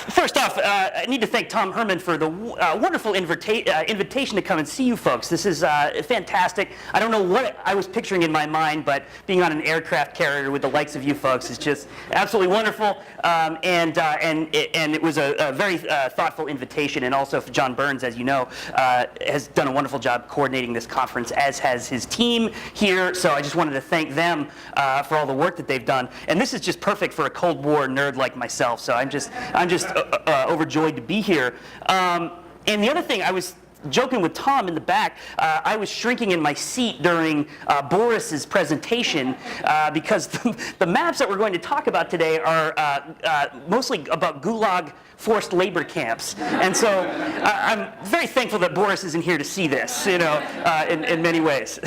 First off, I need to thank Tom Herman for the wonderful invitation to come and see you folks. This is fantastic. I don't know what I was picturing in my mind, but being on an aircraft carrier with the likes of you folks is just absolutely wonderful. And it was a very thoughtful invitation. And also, John Burns, as you know, has done a wonderful job coordinating this conference, as has his team here. So I just wanted to thank them for all the work that they've done. And this is just perfect for a Cold War nerd like myself. So I'm just overjoyed to be here. And the other thing, I was joking with Tom in the back, I was shrinking in my seat during Boris's presentation because the maps that we're going to talk about today are mostly about Gulag forced labor camps. And so I'm very thankful that Boris isn't here to see this, you know, in many ways.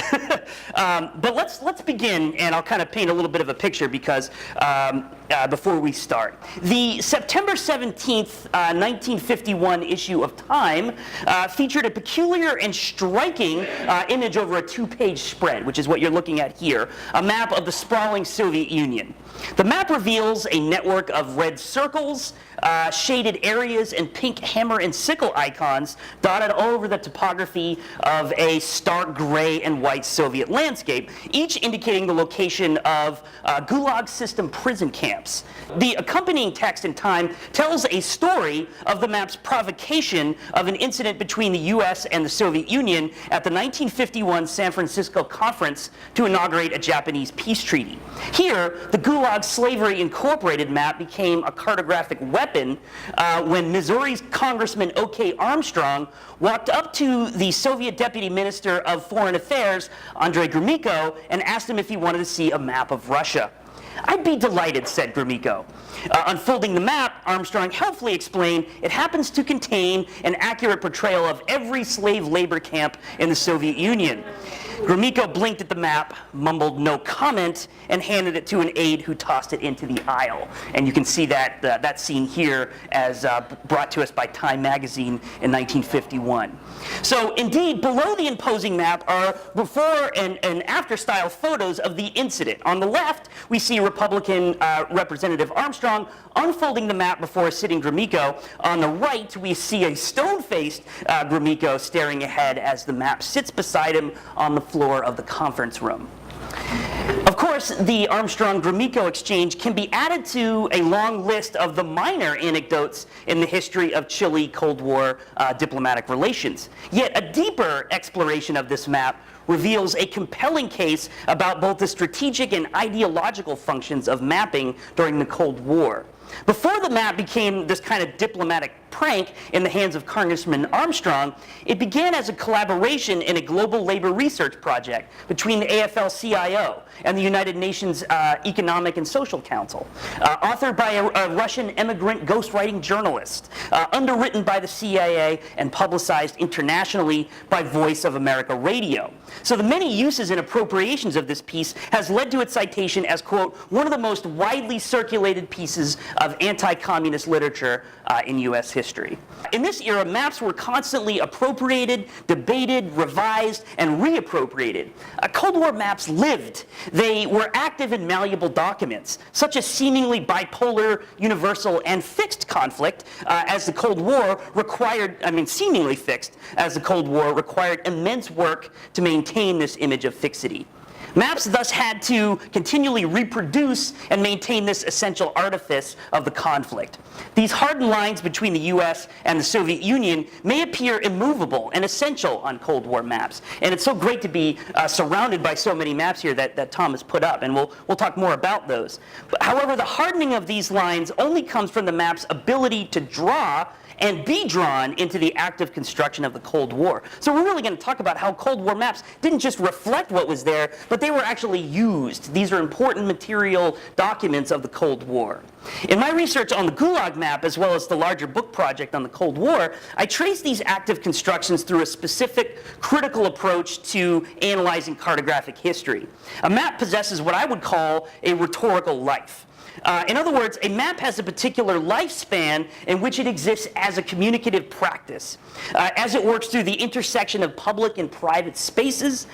But let's begin, and I'll kind of paint a little bit of a picture because before we start. The September 17th, 1951 issue of Time featured a peculiar and striking image over a two-page spread, which is what you're looking at here, a map of the sprawling Soviet Union. The map reveals a network of red circles, shaded areas, and pink hammer and sickle icons dotted all over the topography of a stark gray and white Soviet landscape, each indicating the location of Gulag system prison camps. The accompanying text in Time tells a story of the map's provocation of an incident between the US and the Soviet Union at the 1951 San Francisco Conference to inaugurate a Japanese peace treaty. Here, the Gulag Slavery Incorporated map became a cartographic weapon when Missouri's Congressman O.K. Armstrong walked up to the Soviet Deputy Minister of Foreign Affairs, Andrei Gromyko, and asked him if he wanted to see a map of Russia. "I'd be delighted," said Gromyko. Unfolding the map, Armstrong helpfully explained it happens to contain an accurate portrayal of every slave labor camp in the Soviet Union. Gromyko blinked at the map, mumbled no comment, and handed it to an aide who tossed it into the aisle. And you can see that scene here as brought to us by Time magazine in 1951. So indeed, below the imposing map are before and after style photos of the incident. On the left, we see Republican Representative Armstrong unfolding the map before a sitting Gromyko. On the right, we see a stone-faced Gromyko staring ahead as the map sits beside him on the floor of the conference room. Of course, the Armstrong-Gromyko exchange can be added to a long list of the minor anecdotes in the history of chilly Cold War diplomatic relations. Yet a deeper exploration of this map reveals a compelling case about both the strategic and ideological functions of mapping during the Cold War. Before the map became this kind of diplomatic prank in the hands of Congressman Armstrong, it began as a collaboration in a global labor research project between the AFL-CIO and the United Nations Economic and Social Council, authored by a Russian immigrant ghostwriting journalist, underwritten by the CIA and publicized internationally by Voice of America Radio. So the many uses and appropriations of this piece has led to its citation as, quote, one of the most widely circulated pieces of anti-communist literature in U.S. history. In this era, maps were constantly appropriated, debated, revised, and reappropriated. Cold War maps lived. They were active and malleable documents, such as seemingly bipolar, universal, and fixed conflict as the Cold War required, seemingly fixed, as the Cold War required immense work to maintain this image of fixity. Maps thus had to continually reproduce and maintain this essential artifice of the conflict. These hardened lines between the US and the Soviet Union may appear immovable and essential on Cold War maps. And it's so great to be surrounded by so many maps here that Tom has put up, and we'll talk more about those. But, however, the hardening of these lines only comes from the map's ability to draw and be drawn into the active construction of the Cold War. So we're really going to talk about how Cold War maps didn't just reflect what was there, but they were actually used. These are important material documents of the Cold War. In my research on the Gulag map, as well as the larger book project on the Cold War, I traced these active constructions through a specific critical approach to analyzing cartographic history. A map possesses what I would call a rhetorical life. In other words, a map has a particular lifespan in which it exists as a communicative practice, as it works through the intersection of public and private spaces,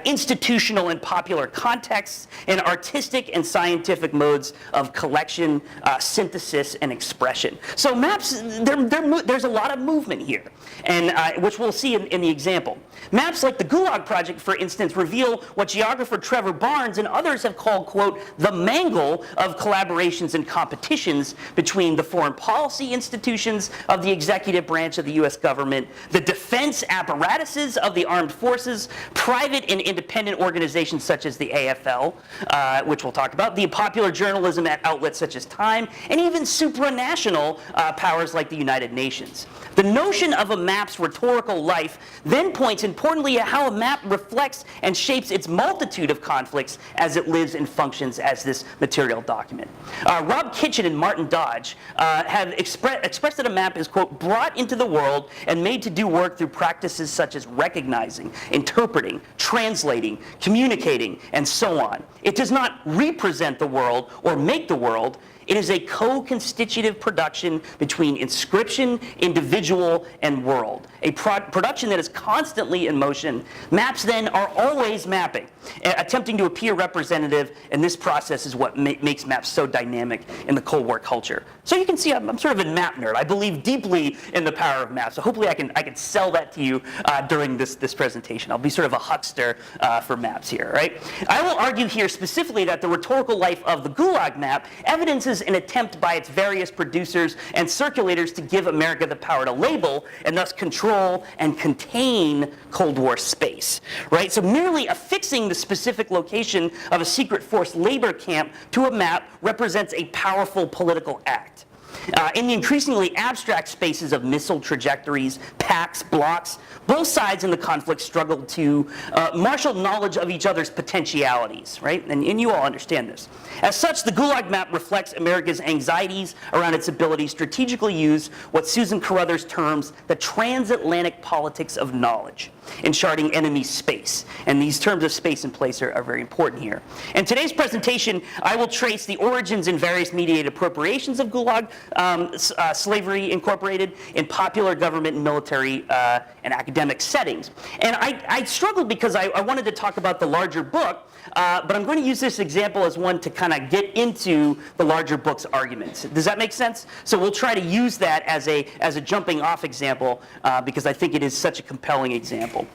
institutional and popular contexts, and artistic and scientific modes of collection, synthesis, and expression. So maps, there's a lot of movement here, and which we'll see in the example. Maps like the Gulag Project, for instance, reveal what geographer Trevor Barnes and others have called, quote, the mangle of collaborations and competitions between the foreign policy institutions of the executive branch of the U.S. government, the defense apparatuses of the armed forces, private and independent organizations such as the AFL, which we'll talk about, the popular journalism at outlets such as Time, and even supranational powers like the United Nations. The notion of a map's rhetorical life then points importantly at how a map reflects and shapes its multitude of conflicts as it lives and functions as this material document. Rob Kitchen and Martin Dodge have expressed that a map is, quote, brought into the world and made to do work through practices such as recognizing, interpreting, translating, communicating, and so on. It does not represent the world or make the world. It is a co-constitutive production between inscription, individual, and world. A production that is constantly in motion. Maps then are always mapping, attempting to appear representative, and this process is what makes maps so dynamic in the Cold War culture. So you can see I'm sort of a map nerd. I believe deeply in the power of maps. So hopefully I can sell that to you during this presentation. I'll be sort of a huckster for maps here, right? I will argue here specifically that the rhetorical life of the Gulag map evidences an attempt by its various producers and circulators to give America the power to label and thus control and contain Cold War space, right? So merely affixing the specific location of a secret force labor camp to a map represents a powerful political act. In the increasingly abstract spaces of missile trajectories, packs, blocks, both sides in the conflict struggled to marshal knowledge of each other's potentialities, right? And you all understand this. As such, the Gulag map reflects America's anxieties around its ability to strategically use what Susan Carruthers terms the transatlantic politics of knowledge in charting enemy space. And these terms of space and place are very important here. In today's presentation, I will trace the origins and various mediated appropriations of Gulag slavery incorporated in popular government and military and academic settings. And I struggled because I wanted to talk about the larger book, but I'm going to use this example as one to kind of get into the larger book's arguments. Does that make sense? So we'll try to use that as a jumping off example because I think it is such a compelling example.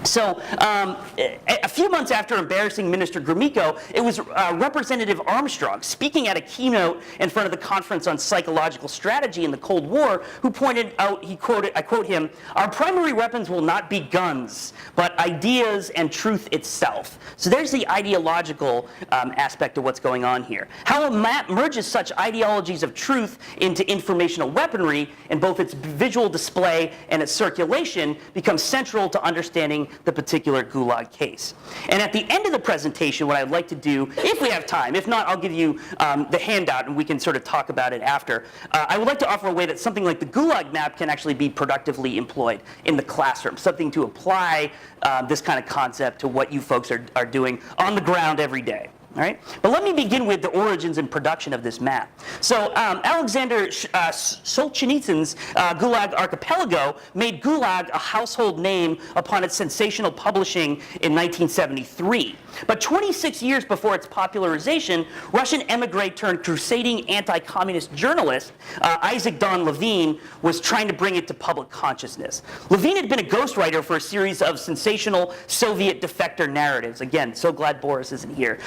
So a few months after embarrassing Minister Gromyko, it was Representative Armstrong speaking at a keynote in front of the Conference on Psychological Strategy in the Cold War, who pointed out, I quote him, "Our primary weapons will not be guns, but ideas and truth itself." So there's the ideological aspect of what's going on here. How a map merges such ideologies of truth into informational weaponry in both its visual display and its circulation becomes central to understanding the particular Gulag case. And at the end of the presentation, what I'd like to do, if we have time, if not, I'll give you the handout and we can sort of talk about it after. I would like to offer a way that something like the Gulag map can actually be productively employed in the classroom, something to apply this kind of concept to what you folks are doing on the ground every day. All right? But let me begin with the origins and production of this map. So Alexander Solzhenitsyn's Gulag Archipelago made Gulag a household name upon its sensational publishing in 1973. But 26 years before its popularization, Russian emigre turned crusading anti-communist journalist Isaac Don Levine was trying to bring it to public consciousness. Levine had been a ghostwriter for a series of sensational Soviet defector narratives. Again, so glad Boris isn't here.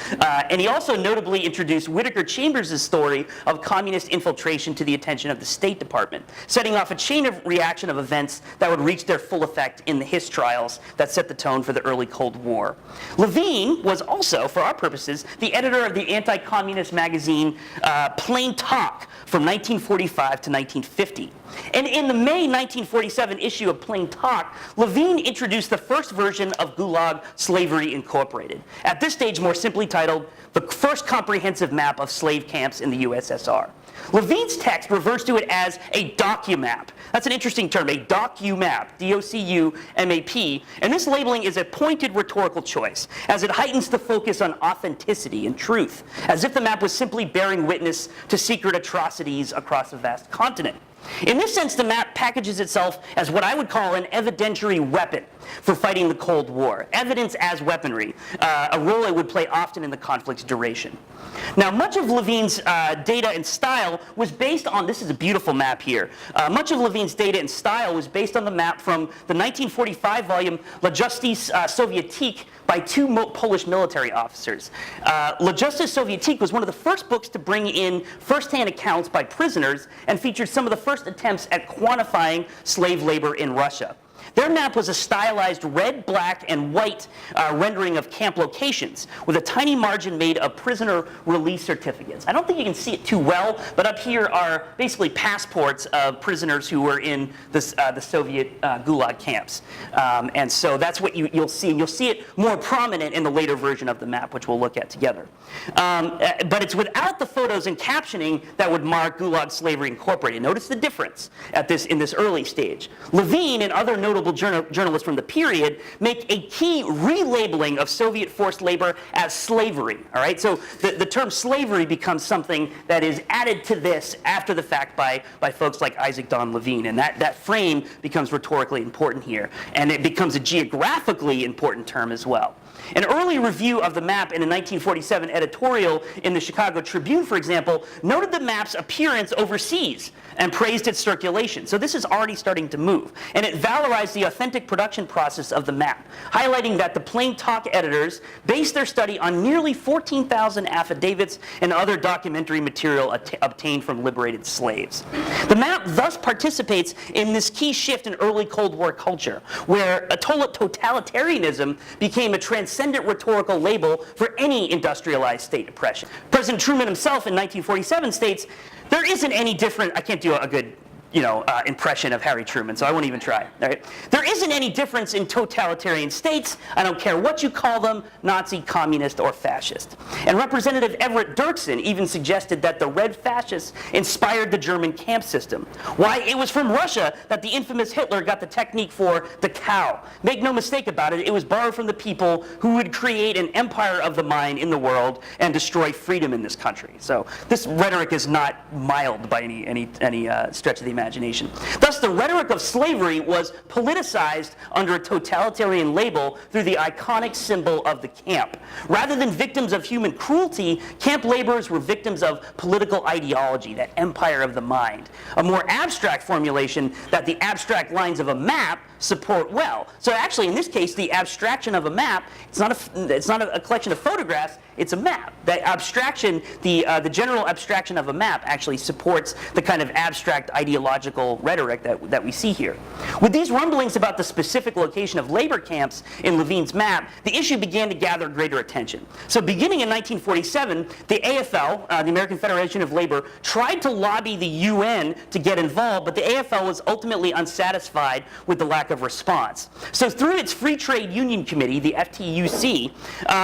And he also notably introduced Whittaker Chambers' story of communist infiltration to the attention of the State Department, setting off a chain of reaction of events that would reach their full effect in the Hist trials that set the tone for the early Cold War. Levine was also, for our purposes, the editor of the anti-communist magazine Plain Talk from 1945 to 1950. And in the May 1947 issue of Plain Talk, Levine introduced the first version of Gulag Slavery Incorporated, at this stage more simply titled The First Comprehensive Map of Slave Camps in the USSR. Levine's text refers to it as a documap. That's an interesting term, a documap, D-O-C-U-M-A-P. And this labeling is a pointed rhetorical choice, as it heightens the focus on authenticity and truth, as if the map was simply bearing witness to secret atrocities across a vast continent. In this sense, the map packages itself as what I would call an evidentiary weapon for fighting the Cold War. Evidence as weaponry, a role it would play often in the conflict's duration. Now, much of Levine's data and style was based on, this is a beautiful map here, much of Levine's data and style was based on the map from the 1945 volume La Justice Soviétique by two Polish military officers. La Justice Soviétique was one of the first books to bring in first-hand accounts by prisoners and featured some of the first attempts at quantifying slave labor in Russia. Their map was a stylized red, black, and white rendering of camp locations with a tiny margin made of prisoner release certificates. I don't think you can see it too well, but up here are basically passports of prisoners who were in the Soviet Gulag camps. And so that's what you'll see. And you'll see it more prominent in the later version of the map, which we'll look at together. But it's without the photos and captioning that would mark Gulag Slavery Incorporated. Notice the difference in this early stage. Levine and other notable journalists from the period make a key relabeling of Soviet forced labor as slavery. All right, so the term slavery becomes something that is added to this after the fact by folks like Isaac Don Levine, and that frame becomes rhetorically important here, and it becomes a geographically important term as well. An early review of the map in a 1947 editorial in the Chicago Tribune, for example, noted the map's appearance overseas and praised its circulation. So this is already starting to move. And it valorized the authentic production process of the map, highlighting that the plain talk editors based their study on nearly 14,000 affidavits and other documentary material obtained from liberated slaves. The map thus participates in this key shift in early Cold War culture, where totalitarianism became a transcendent rhetorical label for any industrialized state oppression. President Truman himself in 1947 states, "There isn't any different," I can't do a good impression of Harry Truman, so I won't even try. All right? "There isn't any difference in totalitarian states. I don't care what you call them, Nazi, communist, or fascist." And Representative Everett Dirksen even suggested that the red fascists inspired the German camp system. Why, it was from Russia that the infamous Hitler got the technique for the cow. Make no mistake about it, it was borrowed from the people who would create an empire of the mind in the world and destroy freedom in this country. So this rhetoric is not mild by any stretch of the imagination. Thus, the rhetoric of slavery was politicized under a totalitarian label through the iconic symbol of the camp. Rather than victims of human cruelty, camp laborers were victims of political ideology, that empire of the mind. A more abstract formulation that the abstract lines of a map support well. So actually, in this case, the abstraction of a map, it's not a collection of photographs, it's a map. The abstraction, the general abstraction of a map actually supports the kind of abstract ideological rhetoric that we see here. With these rumblings about the specific location of labor camps in Levine's map, the issue began to gather greater attention. So beginning in 1947, the AFL, the American Federation of Labor, tried to lobby the UN to get involved, but the AFL was ultimately unsatisfied with the lack of response. So through its Free Trade Union Committee, the FTUC,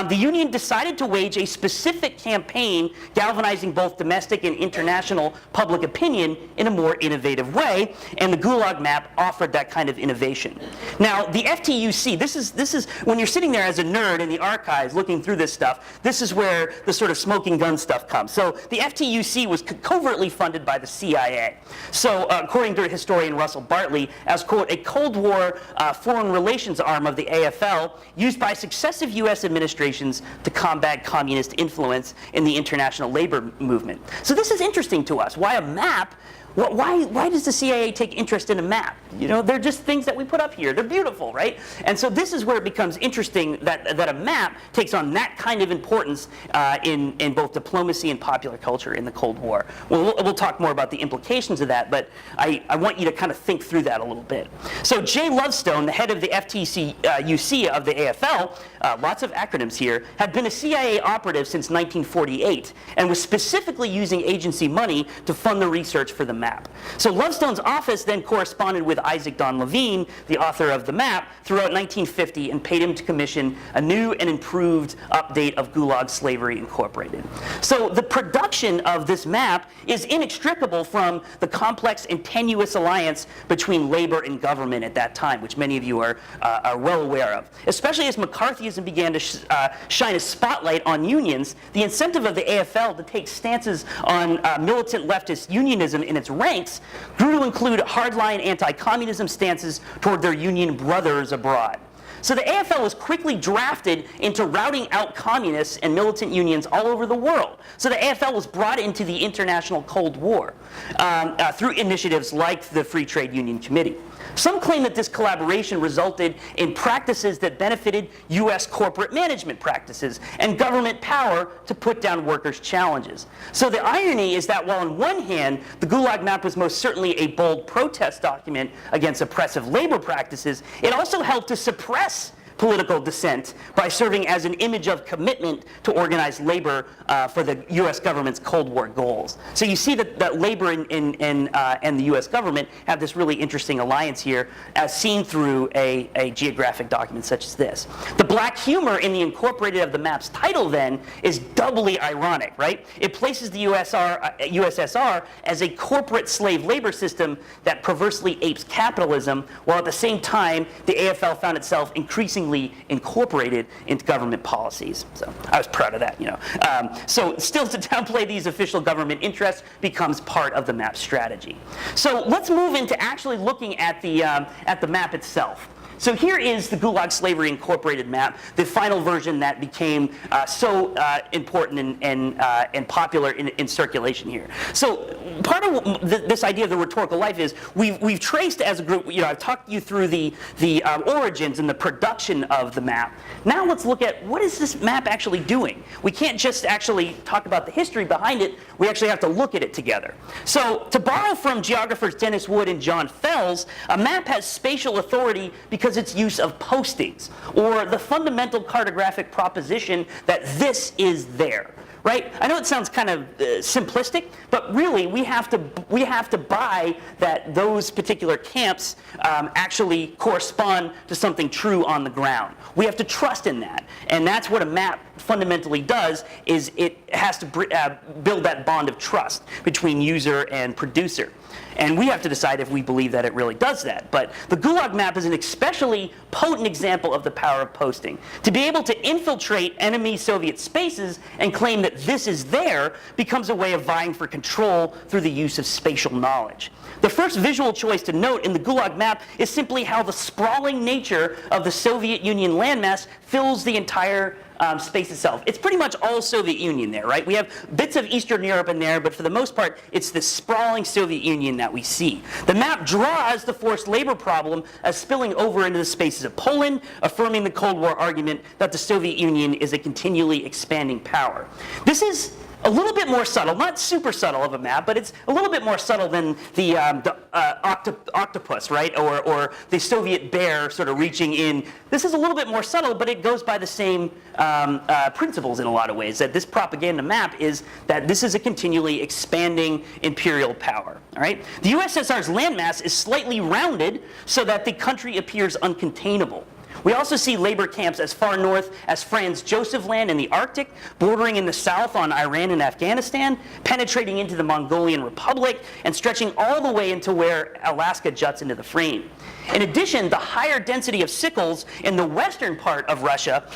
the union decided to wage a specific campaign galvanizing both domestic and international public opinion in a more innovative way, and the Gulag map offered that kind of innovation. Now, the FTUC, this is when you're sitting there as a nerd in the archives looking through this stuff, this is where the sort of smoking gun stuff comes. So the FTUC was covertly funded by the CIA. So according to historian Russell Bartley, as, quote, a Cold War foreign relations arm of the AFL used by successive U.S. administrations to combat communist influence in the international labor movement. So this is interesting to us. Why a map? Why does the CIA take interest in a map? You know, they're just things that we put up here. They're beautiful, right? And so this is where it becomes interesting that a map takes on that kind of importance in both diplomacy and popular culture in the Cold War. We'll talk more about the implications of that, but I want you to kind of think through that a little bit. So Jay Lovestone, the head of the FTUC of the AFL, lots of acronyms here, had been a CIA operative since 1948 and was specifically using agency money to fund the research for the map. map. So Lovestone's office then corresponded with Isaac Don Levine, the author of the map, throughout 1950 and paid him to commission a new and improved update of Gulag Slavery Incorporated. So the production of this map is inextricable from the complex and tenuous alliance between labor and government at that time, which many of you are well aware of. Especially as McCarthyism began to shine a spotlight on unions, the incentive of the AFL to take stances on militant leftist unionism in its ranks grew to include hardline anti-communism stances toward their union brothers abroad. So the AFL was quickly drafted into routing out communists and militant unions all over the world. So the AFL was brought into the international Cold War through initiatives like the Free Trade Union Committee. Some claim that this collaboration resulted in practices that benefited U.S. corporate management practices and government power to put down workers' challenges. So the irony is that while on one hand, the Gulag Map was most certainly a bold protest document against oppressive labor practices, it also helped to suppress political dissent by serving as an image of commitment to organized labor for the U.S. government's Cold War goals. So you see that labor and the U.S. government have this really interesting alliance here, as seen through a geographic document such as this. The black humor in the incorporated of the map's title, then, is doubly ironic, right? It places the USSR as a corporate slave labor system that perversely apes capitalism, while at the same time, the AFL found itself increasingly incorporated into government policies. So I was proud of that, you know. So still to downplay these official government interests becomes part of the map strategy. So let's move into actually looking at the map itself. So here is the Gulag Slavery Incorporated map, the final version that became so important and popular in circulation here. So part of this idea of the rhetorical life is we've traced as a group, you know, I've talked you through the origins and the production of the map. Now let's look at what is this map actually doing. We can't just actually talk about the history behind it, we actually have to look at it together. So to borrow from geographers Dennis Wood and John Fells, a map has spatial authority because its use of postings, or the fundamental cartographic proposition that this is there. Right? I know it sounds kind of simplistic, but really we have to buy that those particular camps actually correspond to something true on the ground. We have to trust in that, and that's what a map fundamentally does. Is it has to build that bond of trust between user and producer. And we have to decide if we believe that it really does that. But the Gulag Map is an especially potent example of the power of posting. To be able to infiltrate enemy Soviet spaces and claim that this is there becomes a way of vying for control through the use of spatial knowledge. The first visual choice to note in the Gulag Map is simply how the sprawling nature of the Soviet Union landmass fills the entire space itself. It's pretty much all Soviet Union there, right? We have bits of Eastern Europe in there, but for the most part, it's this sprawling Soviet Union that we see. The map draws the forced labor problem as spilling over into the spaces of Poland, affirming the Cold War argument that the Soviet Union is a continually expanding power. This is a little bit more subtle, not super subtle of a map, but it's a little bit more subtle than the octopus, right? Or the Soviet bear sort of reaching in. This is a little bit more subtle, but it goes by the same principles in a lot of ways. That this propaganda map is that this is a continually expanding imperial power. All right? The USSR's landmass is slightly rounded so that the country appears uncontainable. We also see labor camps as far north as Franz Joseph Land in the Arctic, bordering in the south on Iran and Afghanistan, penetrating into the Mongolian Republic, and stretching all the way into where Alaska juts into the frame. In addition, the higher density of sickles in the western part of Russia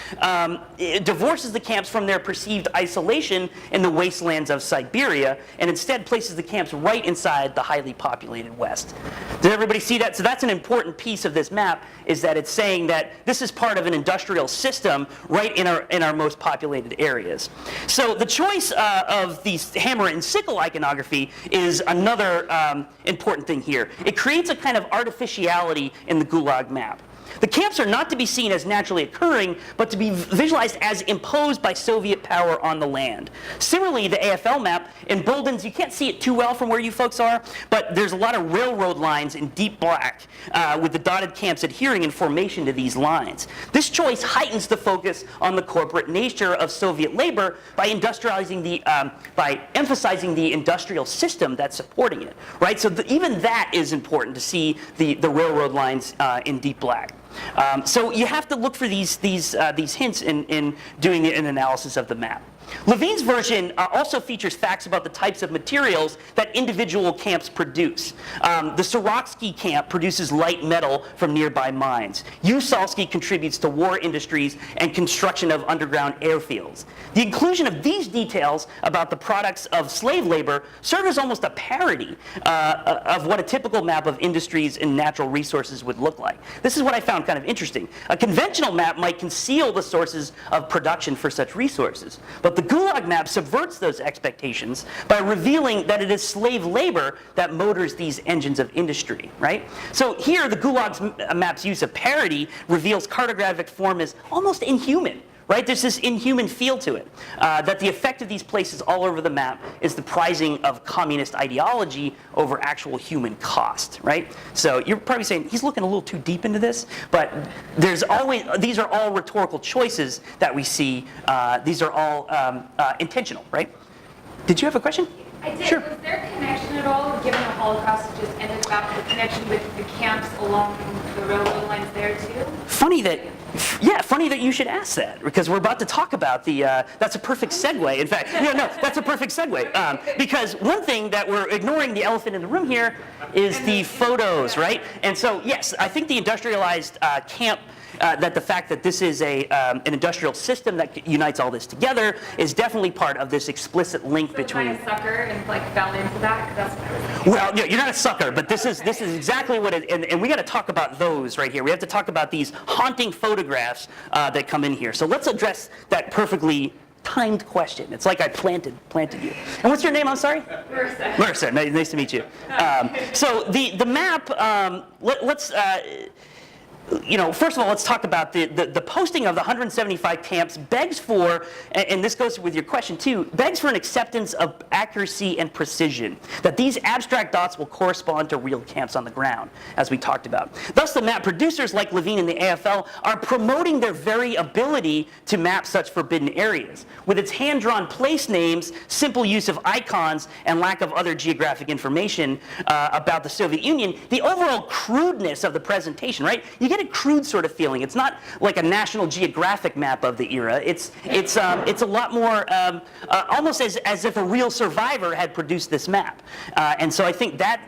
it divorces the camps from their perceived isolation in the wastelands of Siberia, and instead places the camps right inside the highly populated west. Did everybody see that? So that's an important piece of this map, is that it's saying that this is part of an industrial system right in our most populated areas. So the choice of the hammer and sickle iconography is another important thing here. It creates a kind of artificiality in the Gulag Map. The camps are not to be seen as naturally occurring, but to be visualized as imposed by Soviet power on the land. Similarly, the AFL map emboldens, you can't see it too well from where you folks are, but there's a lot of railroad lines in deep black with the dotted camps adhering in formation to these lines. This choice heightens the focus on the corporate nature of Soviet labor by by emphasizing the industrial system that's supporting it, right? So even that is important to see the railroad lines in deep black. So you have to look for these hints in doing an analysis of the map. Levine's version also features facts about the types of materials that individual camps produce. The Soroksky camp produces light metal from nearby mines. Usalsky contributes to war industries and construction of underground airfields. The inclusion of these details about the products of slave labor serve as almost a parody of what a typical map of industries and natural resources would look like. This is what I found kind of interesting. A conventional map might conceal the sources of production for such resources, but the Gulag map subverts those expectations by revealing that it is slave labor that motors these engines of industry, right? So here, the Gulag map's use of parody reveals cartographic form as almost inhuman, right? There's this inhuman feel to it. That the effect of these places all over the map is the prizing of communist ideology over actual human cost, right? So you're probably saying, he's looking a little too deep into this, but these are all rhetorical choices that we see. These are all intentional, right? Did you have a question? I did. Sure. Was there a connection at all, given the Holocaust just ended, about the connection with the camps along the railroad lines there too? Funny that you should ask that, because we're about to talk about that's a perfect segue. In fact, that's a perfect segue. Because one thing that we're ignoring, the elephant in the room here, is the photos, right? And so, yes, I think the industrialized camp, that the fact that this is an industrial system that unites all this together is definitely part of this explicit link between. Am I a sucker and fell into that? 'Cause that's what I was thinking. Well, you're not a sucker, but this is exactly what it. And we got to talk about those right here. We have to talk about these haunting photographs that come in here. So let's address that perfectly timed question. It's like I planted you. And what's your name? I'm sorry. Marissa. Marissa. Nice to meet you. So the map. Let's. First of all, let's talk about the posting of the 175 camps begs for, and this goes with your question too, begs for an acceptance of accuracy and precision, that these abstract dots will correspond to real camps on the ground, as we talked about. Thus, the map producers like Levine and the AFL are promoting their very ability to map such forbidden areas. With its hand-drawn place names, simple use of icons, and lack of other geographic information about the Soviet Union, the overall crudeness of the presentation, right? You get a crude sort of feeling. It's not like a National Geographic map of the era. It's a lot more almost as if a real survivor had produced this map. And so I think that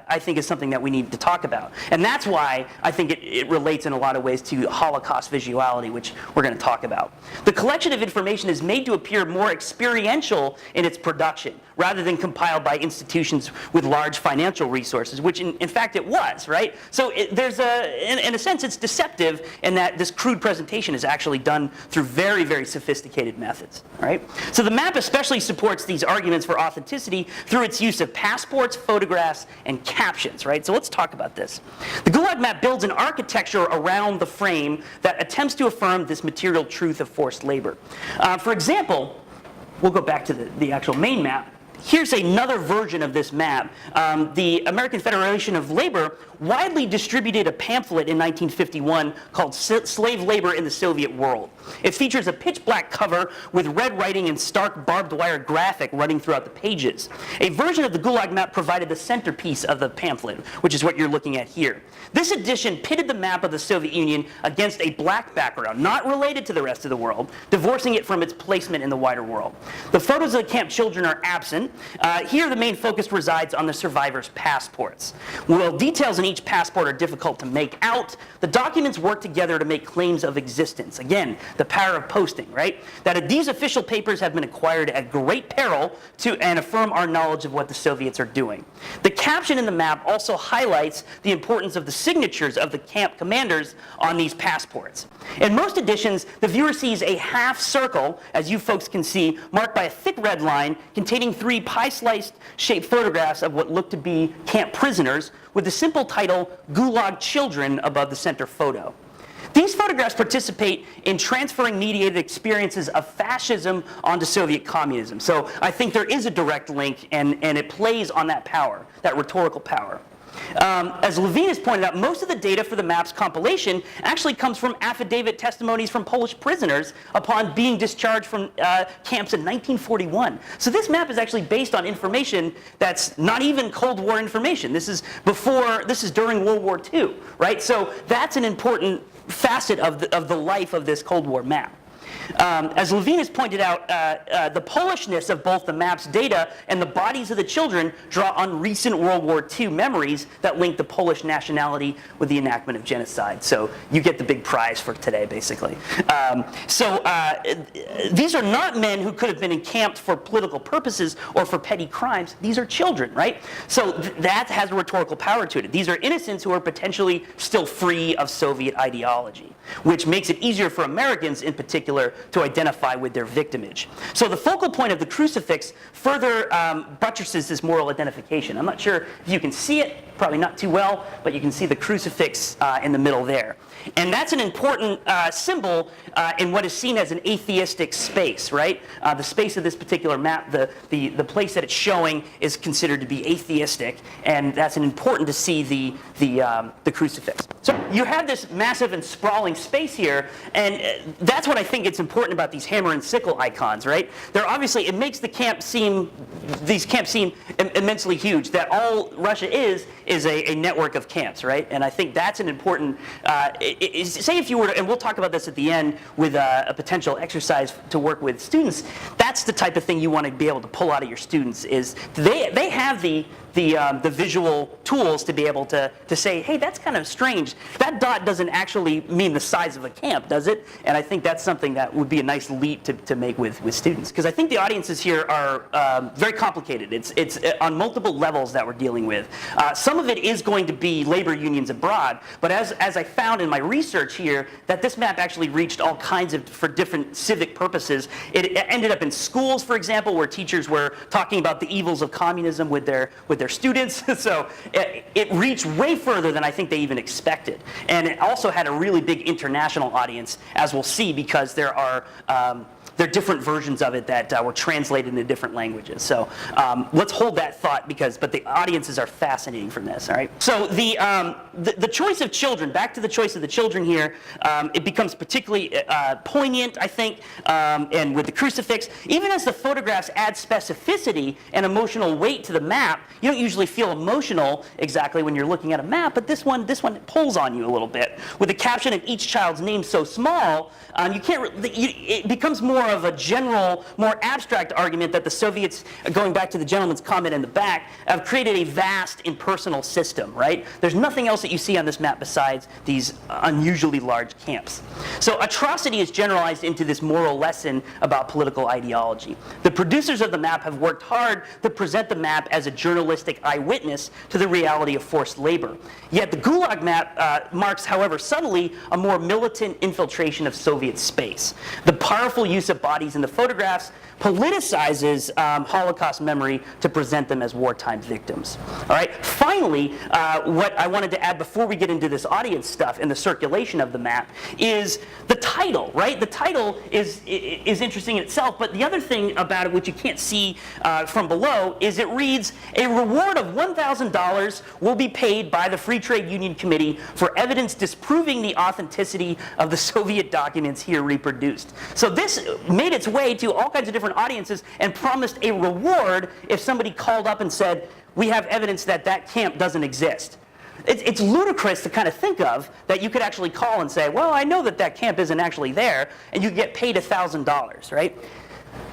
I think is something that we need to talk about. And that's why I think it relates in a lot of ways to Holocaust visuality, which we're going to talk about. The collection of information is made to appear more experiential in its production, rather than compiled by institutions with large financial resources, which in fact it was, right? So there's in a sense, it's deceptive in that this crude presentation is actually done through very, very sophisticated methods, right? So the map especially supports these arguments for authenticity through its use of passports, photographs, and captions, right? So let's talk about this. The Gulag map builds an architecture around the frame that attempts to affirm this material truth of forced labor. For example, we'll go back to the actual main map. Here's another version of this map. The American Federation of Labor widely distributed a pamphlet in 1951 called Slave Labor in the Soviet World. It features a pitch black cover with red writing and stark barbed wire graphic running throughout the pages. A version of the Gulag map provided the centerpiece of the pamphlet, which is what you're looking at here. This edition pitted the map of the Soviet Union against a black background, not related to the rest of the world, divorcing it from its placement in the wider world. The photos of the camp children are absent. Here the main focus resides on the survivors' passports. While details in each passport are difficult to make out, the documents work together to make claims of existence. Again, the power of posting, right? That these official papers have been acquired at great peril and affirm our knowledge of what the Soviets are doing. The caption in the map also highlights the importance of the signatures of the camp commanders on these passports. In most editions, the viewer sees a half circle, as you folks can see, marked by a thick red line containing 3 3 pie-sliced shaped photographs of what looked to be camp prisoners with the simple title, Gulag Children, above the center photo. These photographs participate in transferring mediated experiences of fascism onto Soviet communism. So I think there is a direct link, and it plays on that power, that rhetorical power. As Levine has pointed out, most of the data for the map's compilation actually comes from affidavit testimonies from Polish prisoners upon being discharged from camps in 1941. So this map is actually based on information that's not even Cold War information. This is during World War II, right? So that's an important facet of the life of this Cold War map. As Levine has pointed out, the Polishness of both the map's data and the bodies of the children draw on recent World War II memories that link the Polish nationality with the enactment of genocide. So you get the big prize for today, basically. These are not men who could have been encamped for political purposes or for petty crimes. These are children, right? So that has a rhetorical power to it. These are innocents who are potentially still free of Soviet ideology, which makes it easier for Americans in particular to identify with their victimage. So the focal point of the crucifix further buttresses this moral identification. I'm not sure if you can see it, probably not too well, but you can see the crucifix in the middle there. And that's an important symbol in what is seen as an atheistic space, right? The space of this particular map, the place that it's showing is considered to be atheistic, and that's important to see the crucifix. So you have this massive and sprawling space here, and that's what I think it's important about these hammer and sickle icons, right? They're obviously, it makes these camps seem immensely huge, that all Russia is a network of camps, right? And I think that's an important, say if you were to, and we'll talk about this at the end with a potential exercise to work with students, that's the type of thing you want to be able to pull out of your students is they have the visual tools to be able to say, hey, that's kind of strange. That dot doesn't actually mean the size of a camp, does it? And I think that's something that would be a nice leap to make with students. Because I think the audiences here are very complicated. It's on multiple levels that we're dealing with. Some of it is going to be labor unions abroad, but as I found in my research here, that this map actually reached all kinds of, for different civic purposes. It ended up in schools, for example, where teachers were talking about the evils of communism with their students. So it reached way further than I think they even expected. And it also had a really big international audience, as we'll see, because there are different versions of it that were translated into different languages. So let's hold that thought but the audiences are fascinating from this, all right? So the choice of children, back to the choice of the children here, it becomes particularly poignant, I think, and with the crucifix. Even as the photographs add specificity and emotional weight to the map, you don't usually feel emotional exactly when you're looking at a map, but this one pulls on you a little bit. With the caption of each child's name so small, it becomes more of a general, more abstract argument that the Soviets, going back to the gentleman's comment in the back, have created a vast impersonal system, right? There's nothing else that you see on this map besides these unusually large camps. So atrocity is generalized into this moral lesson about political ideology. The producers of the map have worked hard to present the map as a journalistic eyewitness to the reality of forced labor. Yet the Gulag map marks, however subtly, a more militant infiltration of Soviet space. The powerful use of bodies in the photographs politicizes Holocaust memory to present them as wartime victims. All right. Finally, what I wanted to add before we get into this audience stuff and the circulation of the map is the title, right? The title is interesting in itself, but the other thing about it, which you can't see from below, is it reads, a reward of $1,000 will be paid by the Free Trade Union Committee for evidence disproving the authenticity of the Soviet documents here reproduced. So this made its way to all kinds of different audiences and promised a reward if somebody called up and said, we have evidence that camp doesn't exist. It's ludicrous to kind of think of that you could actually call and say, well, I know that camp isn't actually there, and you get paid $1,000, right?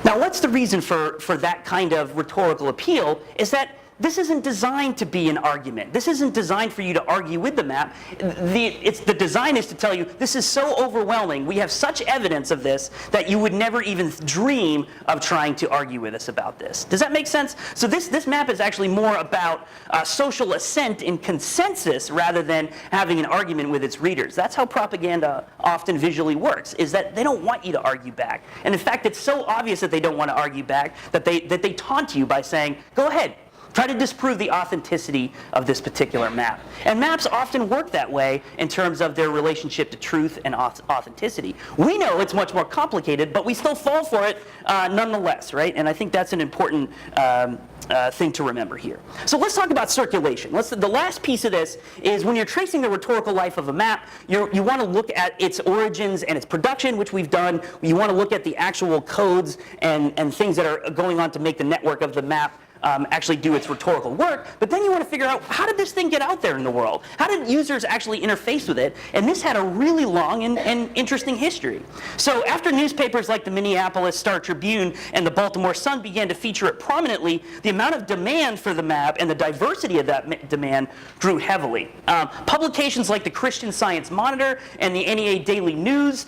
Now, what's the reason for that kind of rhetorical appeal is that this isn't designed to be an argument. This isn't designed for you to argue with the map. The design is to tell you, this is so overwhelming, we have such evidence of this, that you would never even dream of trying to argue with us about this. Does that make sense? So this map is actually more about social assent and consensus rather than having an argument with its readers. That's how propaganda often visually works, is that they don't want you to argue back. And in fact, it's so obvious that they don't want to argue back that they taunt you by saying, go ahead, try to disprove the authenticity of this particular map. And maps often work that way in terms of their relationship to truth and authenticity. We know it's much more complicated, but we still fall for it nonetheless, right? And I think that's an important thing to remember here. So let's talk about circulation. The last piece of this is when you're tracing the rhetorical life of a map, you want to look at its origins and its production, which we've done. You want to look at the actual codes and things that are going on to make the network of the map actually do its rhetorical work, but then you want to figure out, how did this thing get out there in the world? How did users actually interface with it? And this had a really long and interesting history. So after newspapers like the Minneapolis Star-Tribune and the Baltimore Sun began to feature it prominently, the amount of demand for the map and the diversity of that demand grew heavily. Publications like the Christian Science Monitor and the NEA Daily News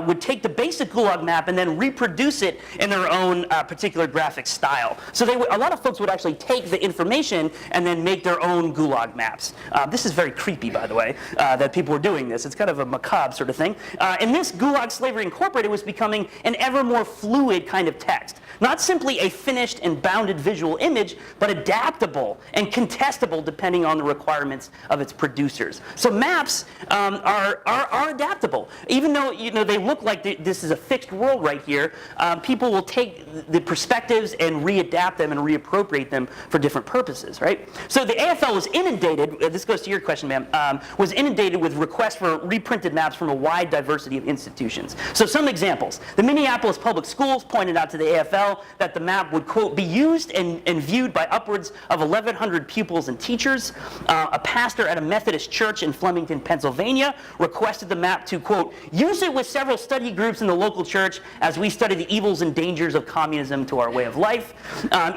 would take the basic Gulag map and then reproduce it in their own particular graphic style. So a lot of folks would actually take the information and then make their own Gulag maps. This is very creepy, by the way, that people were doing this. It's kind of a macabre sort of thing. And this Gulag Slavery Incorporated was becoming an ever more fluid kind of text. Not simply a finished and bounded visual image, but adaptable and contestable depending on the requirements of its producers. So maps are adaptable. Even though they look like this is a fixed world right here, people will take the perspectives and readapt them and reappropriate them for different purposes, right? So the AFL was inundated, this goes to your question, ma'am, was inundated with requests for reprinted maps from a wide diversity of institutions. So some examples. The Minneapolis Public Schools pointed out to the AFL that the map would, quote, be used and viewed by upwards of 1,100 pupils and teachers. A pastor at a Methodist church in Flemington, Pennsylvania, requested the map to, quote, use it with several study groups in the local church as we study the evils and dangers of communism to our way of life.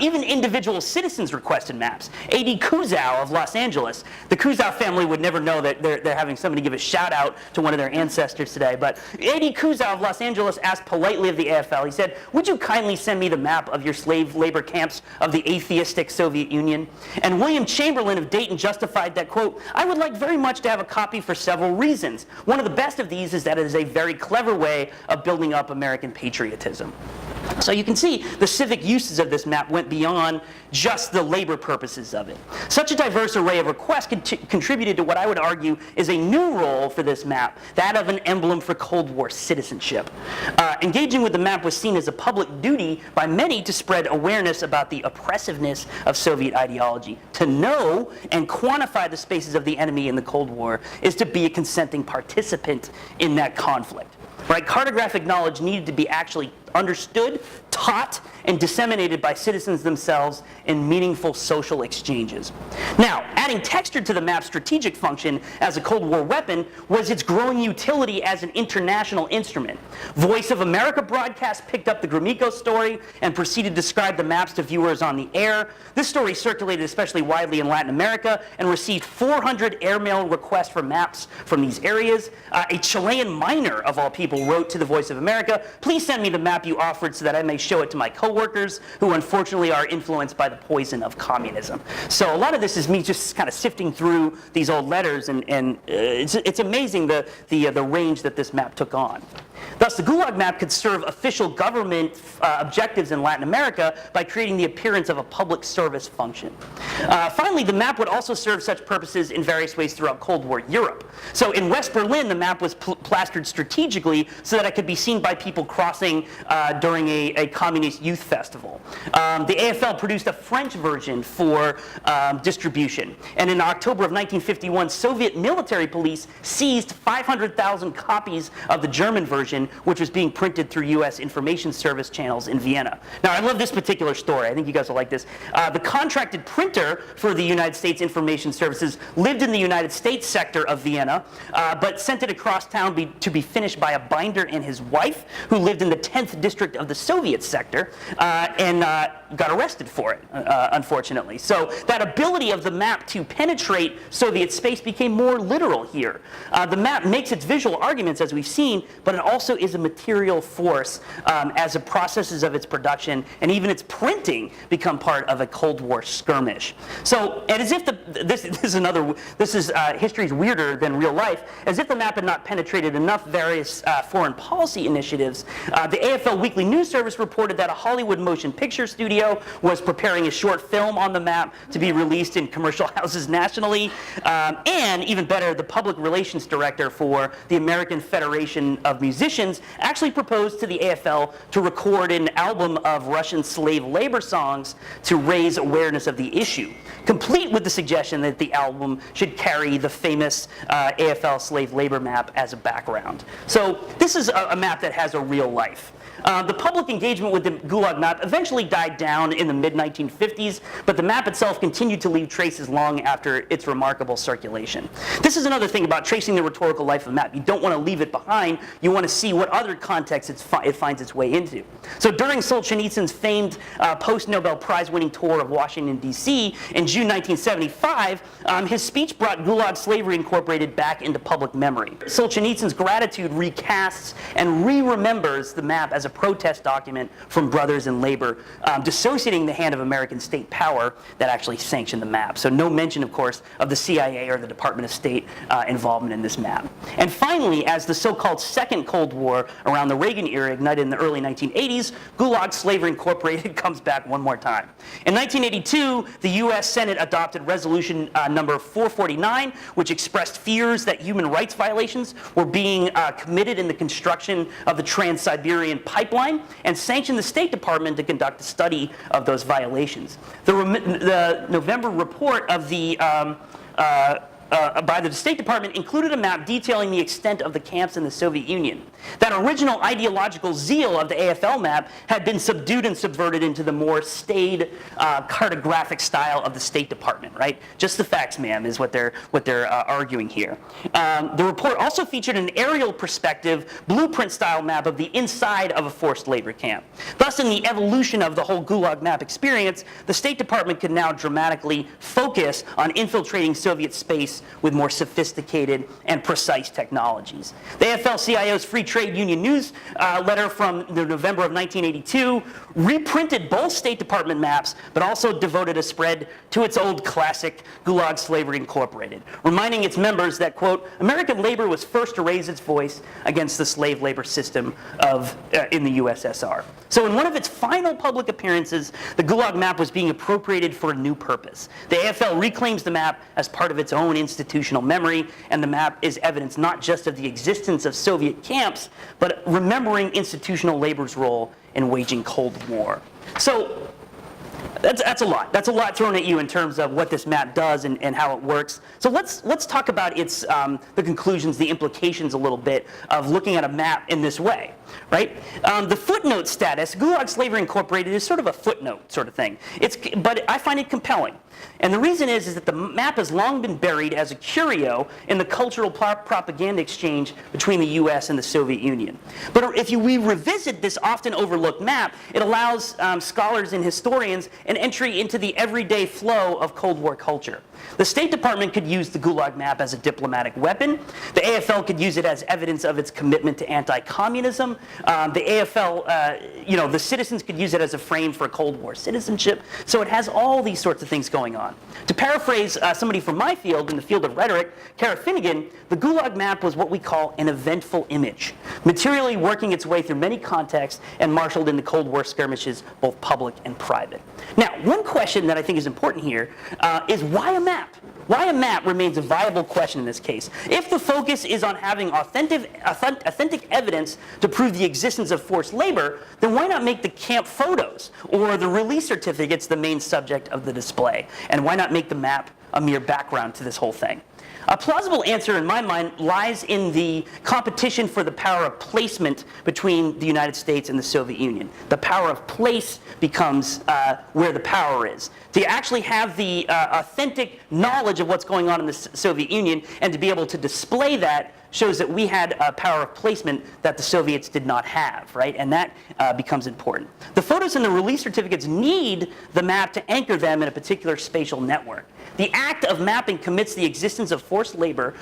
Even individual citizens requested maps. A.D. Kuzow of Los Angeles. The Kuzow family would never know that they're having somebody give a shout out to one of their ancestors today, but A.D. Kuzow of Los Angeles asked politely of the AFL, he said, would you kindly send me the map of your slave labor camps of the atheistic Soviet Union? And William Chamberlain of Dayton justified that, quote, I would like very much to have a copy for several reasons. One of the best of these is that it is a very clever way of building up American patriotism. So you can see the civic uses of this map went beyond just the labor purposes of it. Such a diverse array of requests contributed to what I would argue is a new role for this map, that of an emblem for Cold War citizenship. Engaging with the map was seen as a public duty by many to spread awareness about the oppressiveness of Soviet ideology. To know and quantify the spaces of the enemy in the Cold War is to be a consenting participant in that conflict. Right? Cartographic knowledge needed to be actually understood, taught, and disseminated by citizens themselves in meaningful social exchanges. Now, adding texture to the map's strategic function as a Cold War weapon was its growing utility as an international instrument. Voice of America broadcast picked up the Gromyko story and proceeded to describe the maps to viewers on the air. This story circulated especially widely in Latin America and received 400 airmail requests for maps from these areas. A Chilean miner, of all people, wrote to the Voice of America, please send me the map you offered so that I may show it to my coworkers who unfortunately are influenced by the poison of communism. So a lot of this is me just kind of sifting through these old letters, and it's amazing the range that this map took on. Thus, the Gulag map could serve official government objectives in Latin America by creating the appearance of a public service function. Finally, the map would also serve such purposes in various ways throughout Cold War Europe. So in West Berlin, the map was plastered strategically so that it could be seen by people crossing during a communist youth festival. The AFL produced a French version for distribution. And in October of 1951, Soviet military police seized 500,000 copies of the German version version, which was being printed through U.S. Information Service channels in Vienna. Now, I love this particular story. I think you guys will like this. The contracted printer for the United States Information Services lived in the United States sector of Vienna, but sent it across town to be finished by a binder and his wife, who lived in the 10th district of the Soviet sector, and got arrested for it, unfortunately. So that ability of the map to penetrate Soviet space became more literal here. The map makes its visual arguments, as we've seen, but it also is a material force as the processes of its production and even its printing become part of a Cold War skirmish. So, and as if history's weirder than real life, as if the map had not penetrated enough various foreign policy initiatives, the AFL Weekly News Service reported that a Hollywood motion picture studio was preparing a short film on the map to be released in commercial houses nationally, and even better, the public relations director for the American Federation of Musicians actually proposed to the AFL to record an album of Russian slave labor songs to raise awareness of the issue, complete with the suggestion that the album should carry the famous AFL slave labor map as a background. So this is a map that has a real life. The public engagement with the Gulag map eventually died down in the mid-1950s, but the map itself continued to leave traces long after its remarkable circulation. This is another thing about tracing the rhetorical life of a map. You don't want to leave it behind. You want to see what other contexts it finds its way into. So during Solzhenitsyn's famed post-Nobel Prize-winning tour of Washington, D.C. in June 1975, his speech brought Gulag Slavery Incorporated back into public memory. Solzhenitsyn's gratitude recasts and re-remembers the map as a protest document from brothers in labor, dissociating the hand of American state power that actually sanctioned the map. So no mention, of course, of the CIA or the Department of State involvement in this map. And finally, as the so-called Second Cold War around the Reagan era ignited in the early 1980s, Gulag Slavery Incorporated comes back one more time. In 1982, the U.S. Senate adopted Resolution number 449, which expressed fears that human rights violations were being committed in the construction of the Trans-Siberian Pipeline, and sanctioned the State Department to conduct a study of those violations. The November report of the by the State Department included a map detailing the extent of the camps in the Soviet Union. That original ideological zeal of the AFL map had been subdued and subverted into the more staid, cartographic style of the State Department, right? Just the facts, ma'am, is what they're arguing here. The report also featured an aerial perspective, blueprint-style map of the inside of a forced labor camp. Thus, in the evolution of the whole Gulag map experience, the State Department could now dramatically focus on infiltrating Soviet space with more sophisticated and precise technologies. The AFL-CIO's Free Trade Union News letter from the November of 1982 reprinted both State Department maps, but also devoted a spread to its old classic, Gulag Slavery Incorporated, reminding its members that, quote, American labor was first to raise its voice against the slave labor system in the USSR. So in one of its final public appearances, the Gulag map was being appropriated for a new purpose. The AFL reclaims the map as part of its own institutional memory, and the map is evidence not just of the existence of Soviet camps, but remembering institutional labor's role in waging Cold War. So that's a lot. That's a lot thrown at you in terms of what this map does and how it works. So let's talk about its the conclusions, the implications a little bit of looking at a map in this way, right? The footnote status, Gulag Slavery Incorporated, is sort of a footnote sort of thing. But I find it compelling. And the reason is that the map has long been buried as a curio in the cultural propaganda exchange between the U.S. and the Soviet Union. But if we revisit this often overlooked map, it allows scholars and historians an entry into the everyday flow of Cold War culture. The State Department could use the Gulag map as a diplomatic weapon. The AFL could use it as evidence of its commitment to anti-communism. The AFL, the citizens could use it as a frame for Cold War citizenship. So it has all these sorts of things going on. To paraphrase somebody from my field, in the field of rhetoric, Kara Finnegan, the Gulag map was what we call an eventful image, materially working its way through many contexts and marshaled in the Cold War skirmishes, both public and private. Now, one question that I think is important here is why a map? Why a map remains a viable question in this case. If the focus is on having authentic evidence to prove the existence of forced labor, then why not make the camp photos or the release certificates the main subject of the display? And why not make the map a mere background to this whole thing. A plausible answer in my mind lies in the competition for the power of placement between the United States and the Soviet Union. The power of place becomes where the power is. To actually have the authentic knowledge of what's going on in the Soviet Union and to be able to display that shows that we had a power of placement that the Soviets did not have, right? And that becomes important. The photos and the release certificates need the map to anchor them in a particular spatial network. The act of mapping commits the existence of forced labor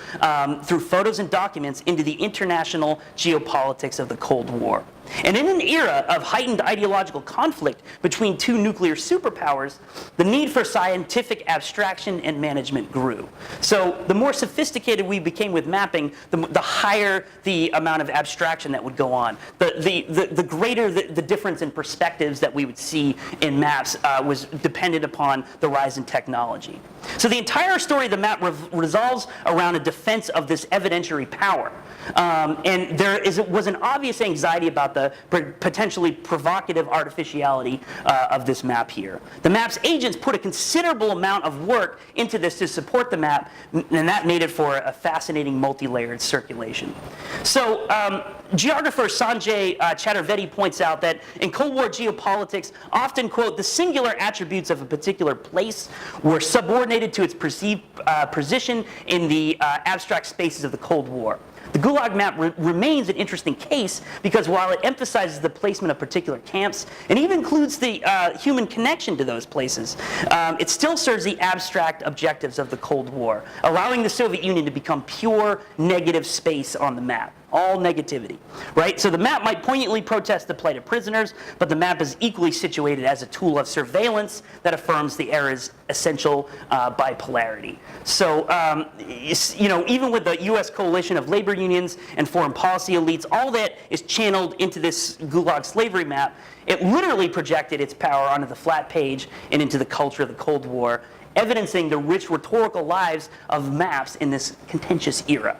through photos and documents into the international geopolitics of the Cold War. And in an era of heightened ideological conflict between two nuclear superpowers, the need for scientific abstraction and management grew. So the more sophisticated we became with mapping, the higher the amount of abstraction that would go on. The greater the difference in perspectives that we would see in maps was dependent upon the rise in technology. So the entire story of the map resolves around a defense of this evidentiary power. And there was an obvious anxiety about the potentially provocative artificiality of this map here. The map's agents put a considerable amount of work into this to support the map, and that made it for a fascinating multi-layered circulation. So geographer Sanjay Chaturvedi points out that in Cold War geopolitics, often, quote, the singular attributes of a particular place were subordinated to its perceived position in the abstract spaces of the Cold War. The Gulag map remains an interesting case because while it emphasizes the placement of particular camps and even includes the human connection to those places, it still serves the abstract objectives of the Cold War, allowing the Soviet Union to become pure negative space on the map. All negativity, right? So the map might poignantly protest the plight of prisoners, but the map is equally situated as a tool of surveillance that affirms the era's essential bipolarity. So, you know, even with the U.S. coalition of labor unions and foreign policy elites, all that is channeled into this Gulag slavery map. It literally projected its power onto the flat page and into the culture of the Cold War, evidencing the rich rhetorical lives of maps in this contentious era.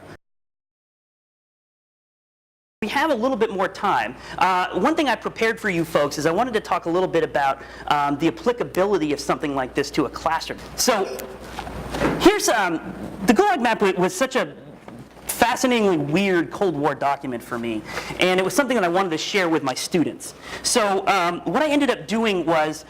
We have a little bit more time. One thing I prepared for you folks is I wanted to talk a little bit about the applicability of something like this to a classroom. So here's the Gulag map was such a fascinatingly weird Cold War document for me, and it was something that I wanted to share with my students. So what I ended up doing was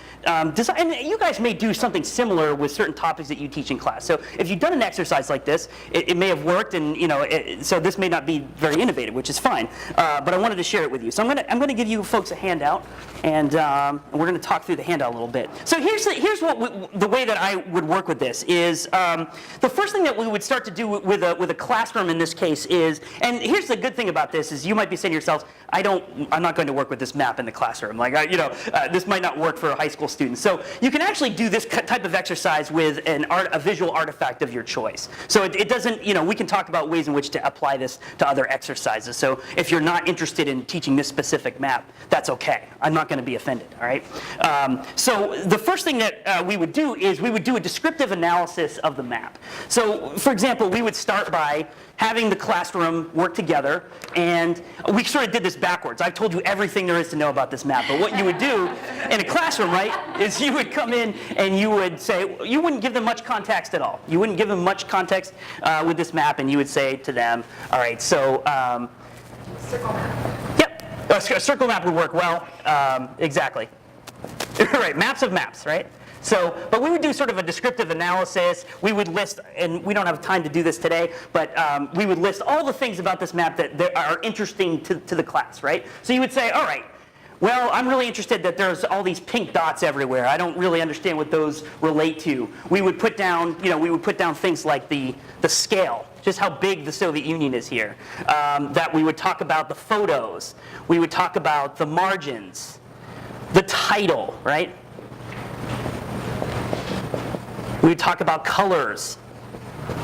design, and you guys may do something similar with certain topics that you teach in class. So if you've done an exercise like this, it may have worked, and you know, so this may not be very innovative, which is fine. But I wanted to share it with you. So I'm gonna give you folks a handout, and we're gonna talk through the handout a little bit. So here's what the way that I would work with this is the first thing that we would start to do with a classroom in this case is, and here's the good thing about this is you might be saying to yourselves, I'm not going to work with this map in the classroom. Like, this might not work for a high school student. So you can actually do this type of exercise with a visual artifact of your choice. So it doesn't, we can talk about ways in which to apply this to other exercises. So if you're not interested in teaching this specific map, that's okay. I'm not going to be offended, all right? So the first thing that we would do is we would do a descriptive analysis of the map. So for example, we would start by having the classroom work together, and we sort of did this backwards. I've told you everything there is to know about this map, but what you would do in a classroom, right, is you would come in and you would say, you wouldn't give them much context at all. You wouldn't give them much context with this map, and you would say to them, all right, so... Circle map. Yep, a circle map would work well, exactly. Right, maps of maps, right? So, but we would do sort of a descriptive analysis. We would list, and we don't have time to do this today, but we would list all the things about this map that are interesting to the class, right? So you would say, all right, well, I'm really interested that there's all these pink dots everywhere. I don't really understand what those relate to. We would put down, things like the scale, just how big the Soviet Union is here. That we would talk about the photos. We would talk about the margins, the title, right? We would talk about colors.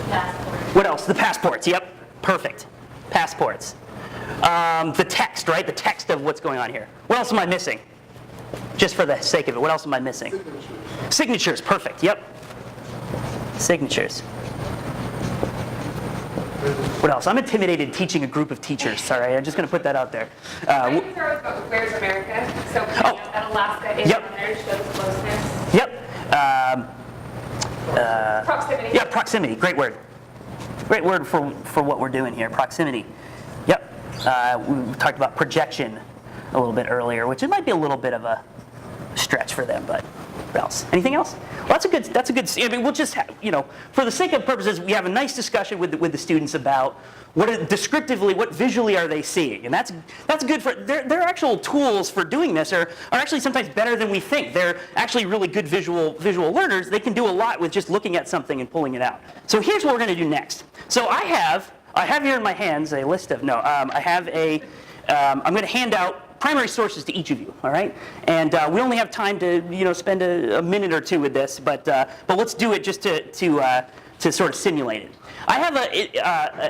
Passport. What else? The passports. Yep, perfect. Passports. The text, right? The text of what's going on here. What else am I missing? Just for the sake of it, what else am I missing? Signatures. Signatures, perfect. Yep. Signatures. What else? I'm intimidated teaching a group of teachers. Sorry, I'm just going to put that out there. I can start with Where's America? So that Alaska is Yep. on there, shows closeness. Yep. Proximity. Yeah, proximity, great word. Great word for what we're doing here, proximity. Yep, we talked about projection a little bit earlier, which it might be a little bit of a stretch for them, but what else? Anything else? Well, that's a good, I mean, we'll just have, for the sake of purposes, we have a nice discussion with the students about descriptively, what visually are they seeing? And that's good for, their actual tools for doing this are actually sometimes better than we think. They're actually really good visual learners. They can do a lot with just looking at something and pulling it out. So here's what we're going to do next. So I have here in my hands a list of, I'm going to hand out primary sources to each of you, all right? And we only have time to, spend a minute or two with this, but let's do it just to sort of simulate it. I have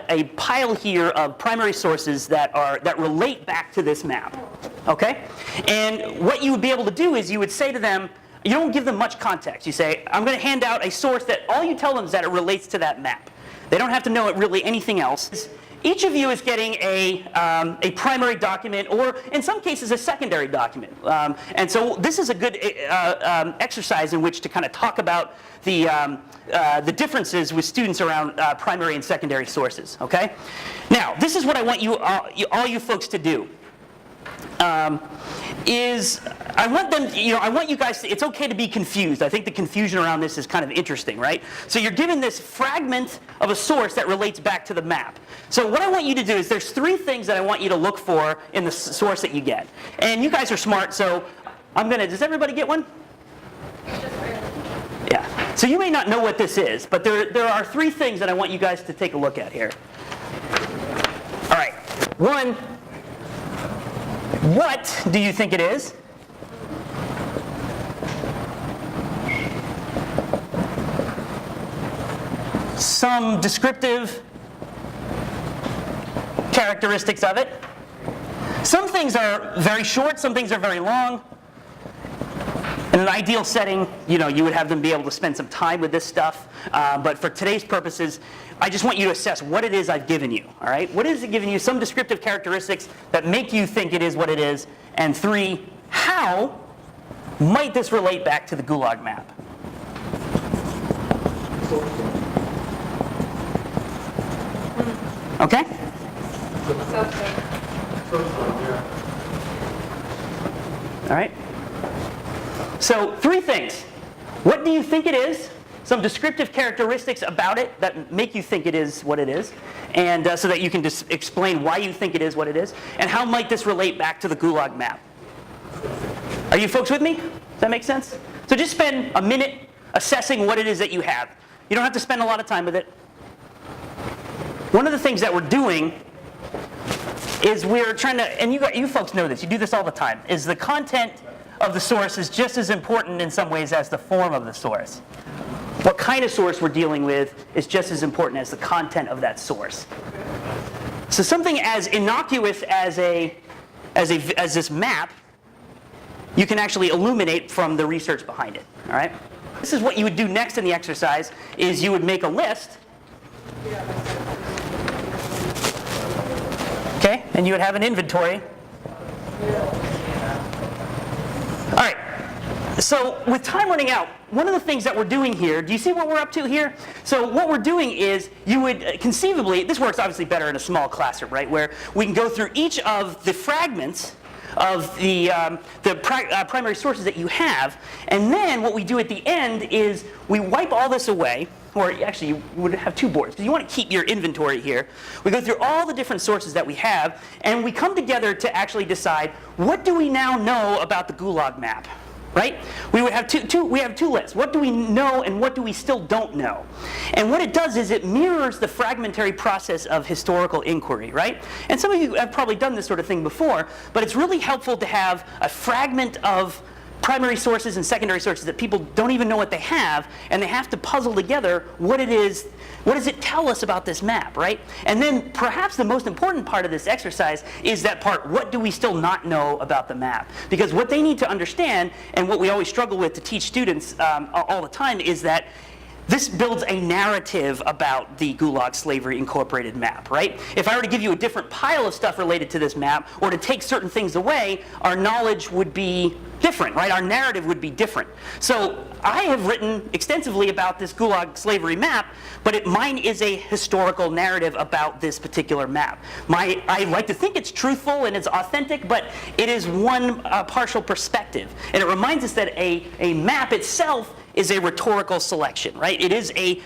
a pile here of primary sources that relate back to this map, okay? And what you would be able to do is you would say to them, you don't give them much context. You say, I'm going to hand out a source that all you tell them is that it relates to that map. They don't have to know it really anything else. Each of you is getting a primary document, or in some cases a secondary document. And so this is a good exercise in which to kind of talk about the differences with students around primary and secondary sources. Okay. Now, this is what I want all you folks to do. I want you guys to, it's okay to be confused. I think the confusion around this is kind of interesting, right? So you're given this fragment of a source that relates back to the map. So what I want you to do is there's 3 things that I want you to look for in the source that you get. And you guys are smart, so does everybody get one? Yeah. So you may not know what this is, but there are 3 things that I want you guys to take a look at here. All right. 1, what do you think it is? Some descriptive characteristics of it. Some things are very short, some things are very long. In an ideal setting, you would have them be able to spend some time with this stuff. But for today's purposes, I just want you to assess what it is I've given you. All right? What is it giving you? Some descriptive characteristics that make you think it is what it is. And 3, how might this relate back to the Gulag map? Okay? All right. So 3 things. What do you think it is? Some descriptive characteristics about it that make you think it is what it is, and so that you can just explain why you think it is what it is, and how might this relate back to the Gulag map? Are you folks with me? Does that make sense? So just spend a minute assessing what it is that you have. You don't have to spend a lot of time with it. One of the things that we're doing is we're trying to, and you folks know this, you do this all the time, is the content of the source is just as important in some ways as the form of the source. What kind of source we're dealing with is just as important as the content of that source. So something as innocuous as this map, you can actually illuminate from the research behind it. All right? This is what you would do next in the exercise, is you would make a list. Okay, and you would have an inventory. All right, so with time running out, one of the things that we're doing here, do you see what we're up to here? So what we're doing is, you would conceivably, this works obviously better in a small classroom, right, where we can go through each of the fragments of the primary sources that you have, and then what we do at the end is we wipe all this away, or actually you would have 2 boards, because you want to keep your inventory here. We go through all the different sources that we have, and we come together to actually decide, what do we now know about the Gulag map? Right? We would have we have 2 lists. What do we know and what do we still don't know? And what it does is it mirrors the fragmentary process of historical inquiry, right? And some of you have probably done this sort of thing before, but it's really helpful to have a fragment of primary sources and secondary sources that people don't even know what they have, and they have to puzzle together what it is, what does it tell us about this map, right? And then perhaps the most important part of this exercise is that part, what do we still not know about the map? Because what they need to understand, and what we always struggle with to teach students all the time, is that this builds a narrative about the Gulag Slavery Incorporated map, right? If I were to give you a different pile of stuff related to this map, or to take certain things away, our knowledge would be different, right? Our narrative would be different. So I have written extensively about this Gulag slavery map, but mine is a historical narrative about this particular map. I like to think it's truthful and it's authentic, but it is one partial perspective. And it reminds us that a map itself is a rhetorical selection, right? It is a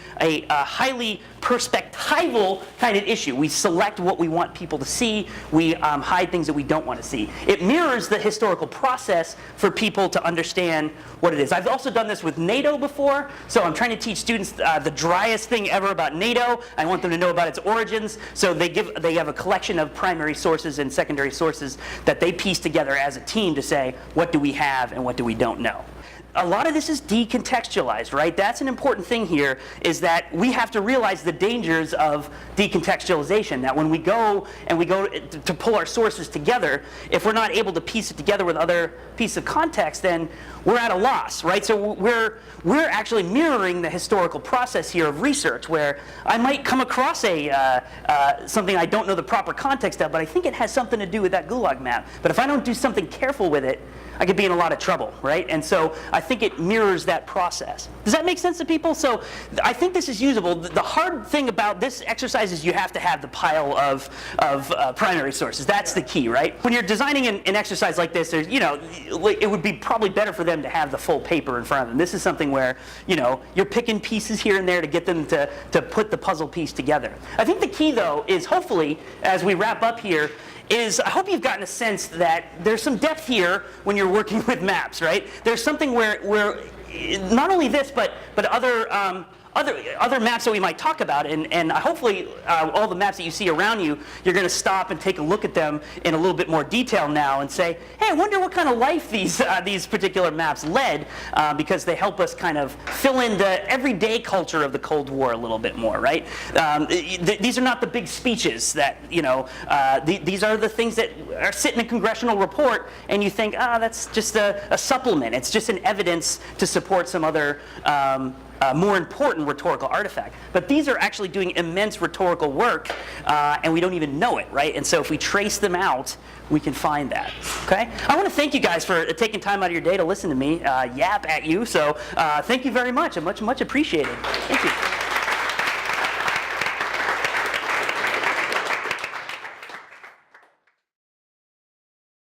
highly perspectival kind of issue. We select what we want people to see. We hide things that we don't want to see. It mirrors the historical process for people to understand what it is. I've also done this with NATO before, so I'm trying to teach students the driest thing ever about NATO. I want them to know about its origins, so they have a collection of primary sources and secondary sources that they piece together as a team to say, what do we have and what do we don't know? A lot of this is decontextualized, right? That's an important thing here, is that we have to realize the dangers of decontextualization, that when we go to pull our sources together, if we're not able to piece it together with other pieces of context, then we're at a loss, right? So we're actually mirroring the historical process here of research, where I might come across something I don't know the proper context of, but I think it has something to do with that Gulag map. But if I don't do something careful with it, I could be in a lot of trouble, right? And so I think it mirrors that process. Does that make sense to people? So I think this is usable. The hard thing about this exercise is you have to have the pile of primary sources. That's the key, right? When you're designing an exercise like this, it would be probably better for them to have the full paper in front of them. This is something where, you're picking pieces here and there to get them to put the puzzle piece together. I think the key, though, is hopefully, as we wrap up here, I hope you've gotten a sense that there's some depth here when you're working with maps, right? There's something where not only this, but other maps that we might talk about, and hopefully all the maps that you see around you, you're going to stop and take a look at them in a little bit more detail now and say, hey, I wonder what kind of life these particular maps led, because they help us kind of fill in the everyday culture of the Cold War a little bit more, right? These are not the big speeches that, these are the things that are sitting in a congressional report, and you think, that's just a supplement. It's just an evidence to support some other more important rhetorical artifact. But these are actually doing immense rhetorical work, and we don't even know it, right? And so if we trace them out, we can find that, okay? I want to thank you guys for taking time out of your day to listen to me yap at you. So thank you very much, and much appreciated. Thank you.